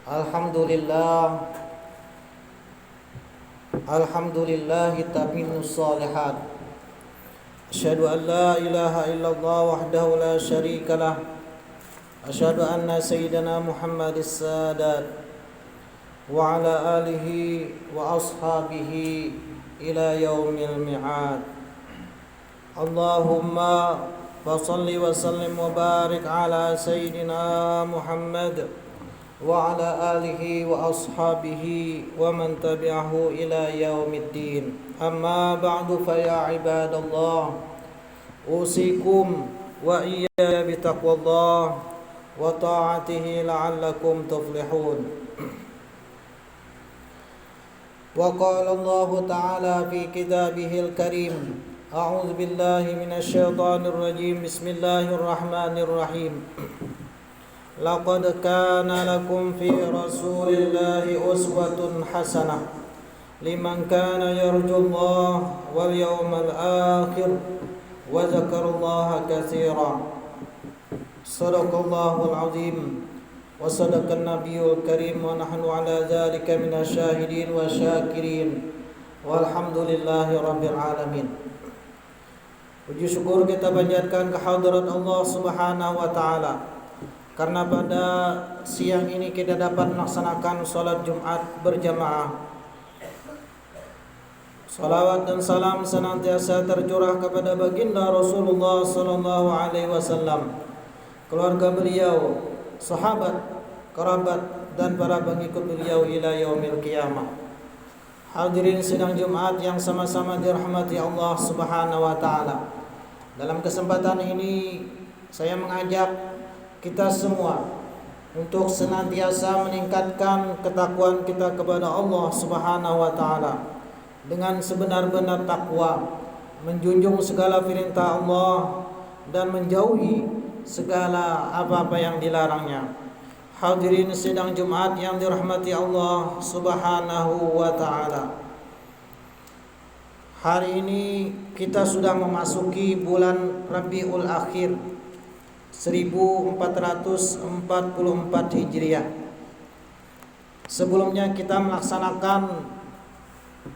Alhamdulillah, Alhamdulillahi tabinnus salihat. Asyhadu an la ilaha illallah wahdahu la syarikalah. Asyhadu anna sayyidina Muhammadis sadat wa ala alihi wa ashabihi ila yaumil mi'ad. Allahumma fasalli wa sallim wa barik ala sayyidina Muhammad wa ala alihi wa ashabihi wa man tabi'ahu ila yaumiddin. Amma ba'du, fa ya ibadallah, usikum wa iyaya bitaqwallah wa ta'atihi la'allakum tuflihun. Wa qala Allah ta'ala fi kitabihil karim, a'udzu billahi minasy syaithanir rajim. Bismillahirrahmanirrahim. Laqad kana lakum fi rasulillahi uswatun hasanah liman kana yarjullaha wal yawmal akhir wa dzakarallaha katsiran. Shadaqallahul azim wa sadaqan nabiyul karim wa nahnu ala dzalika minasyahidin wa syakirin walhamdulillahi rabbil alamin. Puji syukur kita panjatkan kehadirat Allah Subhanahu wa taala karena pada siang ini kita dapat melaksanakan sholat Jumat berjamaah. Salawat dan salam senantiasa tercurah kepada baginda Rasulullah sallallahu alaihi wasallam, keluarga beliau, sahabat, kerabat dan para pengikut beliau ila yaumil qiyamah. Hadirin sidang Jumat yang sama-sama dirahmati Allah Subhanahu wa taala. Dalam kesempatan ini saya mengajak kita semua untuk senantiasa meningkatkan ketakwaan kita kepada Allah Subhanahu wa taala dengan sebenar-benar takwa, menjunjung segala perintah Allah dan menjauhi segala apa-apa yang dilarangnya. Hadirin sidang Jumat yang dirahmati Allah Subhanahu wa taala. Hari ini kita sudah memasuki bulan Rabiul Akhir 1444 Hijriah. Sebelumnya kita melaksanakan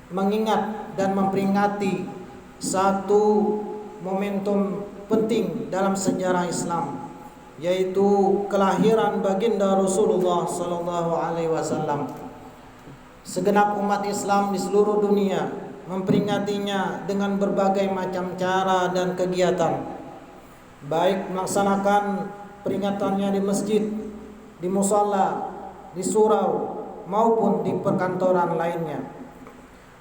mengingat dan memperingati satu momentum penting dalam sejarah Islam, yaitu kelahiran baginda Rasulullah sallallahu alaihi wasallam. Segenap umat Islam di seluruh dunia memperingatinya dengan berbagai macam cara dan kegiatan, baik melaksanakan peringatannya di masjid, di musalla, di surau maupun di perkantoran lainnya,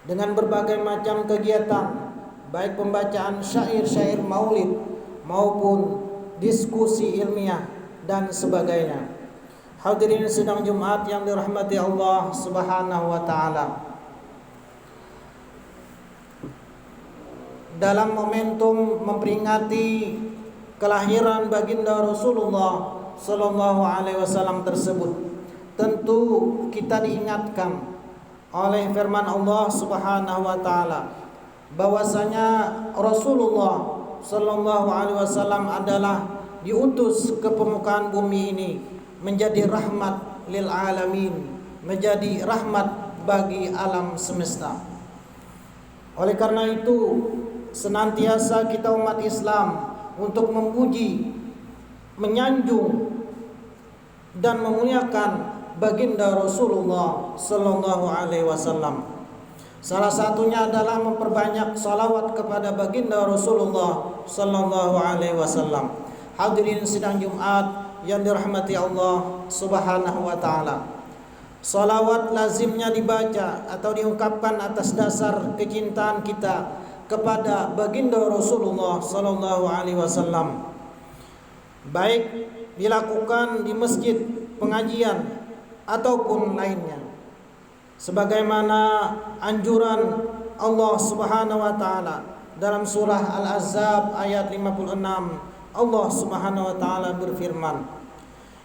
dengan berbagai macam kegiatan, baik pembacaan syair-syair maulid maupun diskusi ilmiah dan sebagainya. Hadirin sidang Jumat yang dirahmati Allah Subhanahu wa taala. Dalam momentum memperingati kelahiran baginda Rasulullah sallallahu alaihi wasallam tersebut, tentu kita diingatkan oleh firman Allah Subhanahu wa taala bahwasanya Rasulullah sallallahu alaihi wasallam adalah diutus ke permukaan bumi ini menjadi rahmat lil alamin, menjadi rahmat bagi alam semesta. Oleh karena itu, senantiasa kita umat Islam untuk memuji, menyanjung dan memuliakan baginda Rasulullah sallallahu alaihi wasallam. Salah satunya adalah memperbanyak salawat kepada baginda Rasulullah sallallahu alaihi wasallam. Hadirin sidang Jumat yang dirahmati Allah Subhanahu wa taala. Salawat lazimnya dibaca atau diungkapkan atas dasar kecintaan kita kepada baginda Rasulullah sallallahu alaihi wasallam, baik dilakukan di masjid, pengajian ataupun lainnya, sebagaimana anjuran Allah Subhanahu wa taala dalam surah Al-Ahzab ayat 56. Allah Subhanahu wa taala berfirman,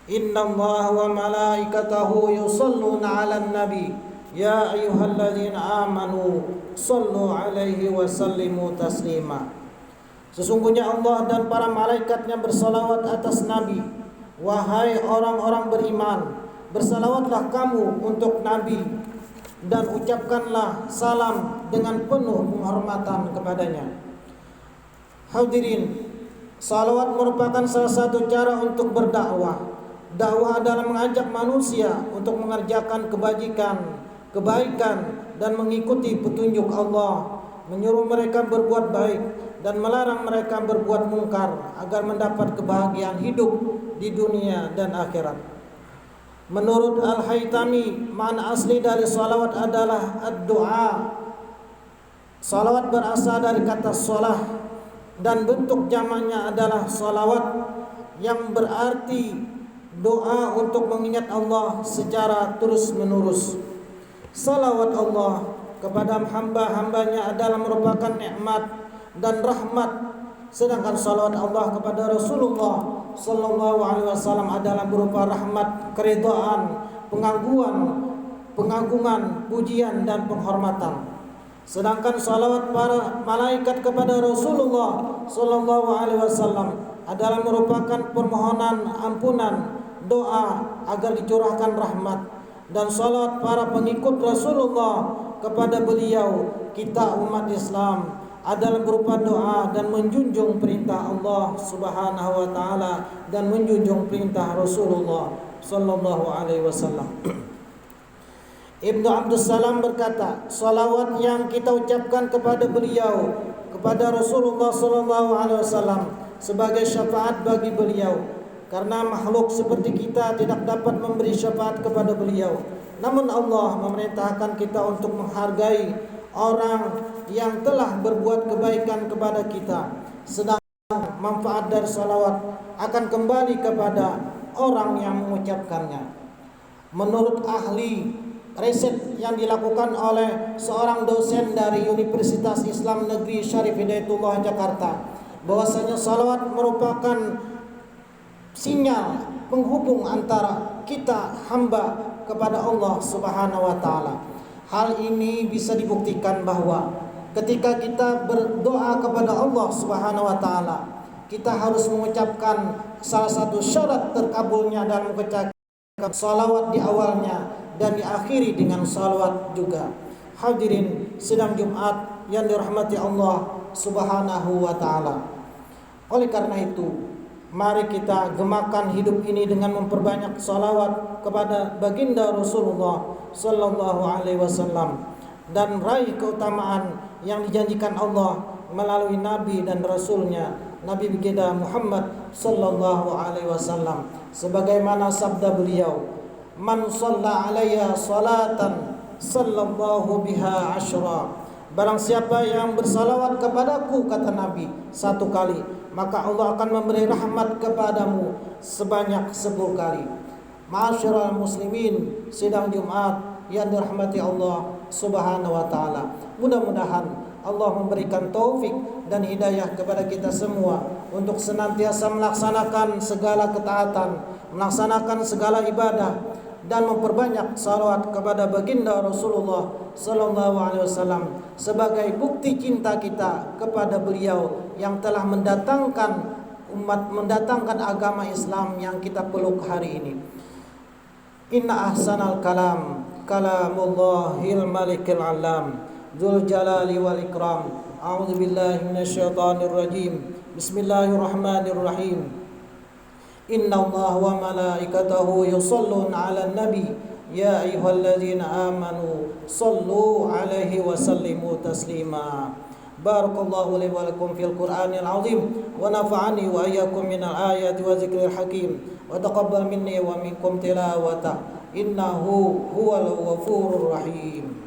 "Innallaha wa malaikatahu yusholluna 'alan nabi ya ayyuhalladzina amanu shallu 'alaihi wa sallimu taslima." Sesungguhnya Allah dan para malaikatnya bersalawat atas Nabi. Wahai orang-orang beriman, bersalawatlah kamu untuk Nabi dan ucapkanlah salam dengan penuh penghormatan kepadanya. Hadirin, salawat merupakan salah satu cara untuk berdakwah. Dakwah adalah mengajak manusia untuk mengerjakan kebaikan dan mengikuti petunjuk Allah, menyuruh mereka berbuat baik dan melarang mereka berbuat mungkar agar mendapat kebahagiaan hidup di dunia dan akhirat. Menurut Al-Haytami, makna asli dari salawat adalah ad-du'a. Salawat berasal dari kata salah dan bentuk jamaknya adalah salawat yang berarti doa untuk mengingat Allah secara terus-menerus. Salawat Allah kepada hamba-hambanya adalah merupakan nikmat dan rahmat, sedangkan salawat Allah kepada Rasulullah sallallahu alaihi wasallam adalah berupa rahmat, keridhaan, pengagungan, pujian dan penghormatan. Sedangkan salawat para malaikat kepada Rasulullah sallallahu alaihi wasallam adalah merupakan permohonan ampunan, doa agar dicurahkan rahmat, dan salawat para pengikut Rasulullah kepada beliau, kita umat Islam, adalah berupa doa dan menjunjung perintah Allah Subhanahu wa taala dan menjunjung perintah Rasulullah sallallahu alaihi wasallam. Ibnu Abdus Salam berkata, salawat yang kita ucapkan kepada beliau, kepada Rasulullah sallallahu alaihi wasallam sebagai syafaat bagi beliau, karena makhluk seperti kita tidak dapat memberi syafaat kepada beliau. Namun Allah memerintahkan kita untuk menghargai orang yang telah berbuat kebaikan kepada kita, sedangkan manfaat dari salawat akan kembali kepada orang yang mengucapkannya. Menurut ahli riset yang dilakukan oleh seorang dosen dari Universitas Islam Negeri Syarif Hidayatullah Jakarta, bahwasanya salawat merupakan sinyal penghubung antara kita hamba kepada Allah Subhanahu wa taala. Hal ini bisa dibuktikan bahwa ketika kita berdoa kepada Allah Subhanahu wa taala, kita harus mengucapkan salah satu syarat terkabulnya dalam mengucapkan salawat di awalnya dan diakhiri dengan salawat juga. Hadirin sidang Jumat yang dirahmati Allah Subhanahu wa taala. Oleh karena itu, mari kita gemakan hidup ini dengan memperbanyak salawat kepada baginda Rasulullah sallallahu alaihi wasallam dan raih keutamaan yang dijanjikan Allah melalui nabi dan rasulnya, Nabi kita Muhammad sallallahu alaihi wasallam, sebagaimana sabda beliau, man shalla alayya salatan sallallahu biha asyra. Barang siapa yang bersalawat kepadaku, kata Nabi, 1 kali, maka Allah akan memberi rahmat kepadamu sebanyak 10 kali. Ma'asyiral muslimin, sidang Jumat yang dirahmati Allah Subhanahu wa taala. Mudah-mudahan Allah memberikan taufik dan hidayah kepada kita semua untuk senantiasa melaksanakan segala ketaatan, melaksanakan segala ibadah, dan memperbanyak salawat kepada baginda Rasulullah sallallahu alaihi wasallam sebagai bukti cinta kita kepada beliau yang telah mendatangkan agama Islam yang kita peluk hari ini. Inna ahsanal kalam kalamullahil malikil alam dzul jalali wal ikram. A'udzu billahi minasyaitonir rajim. Bismillahirrahmanirrahim. Inna Allah wa malaikatahu yusalluna 'alan nabi ya ayyuhalladzina amanu sallu 'alaihi wa sallimu taslima. Barakallahu li wa lakum fil Qur'anil 'azim wa nafa'ani wa iyyakum minal ayati wa dzikril hakim wa taqabbal minni wa minkum tilawata innahu huwal ghafurur rahim.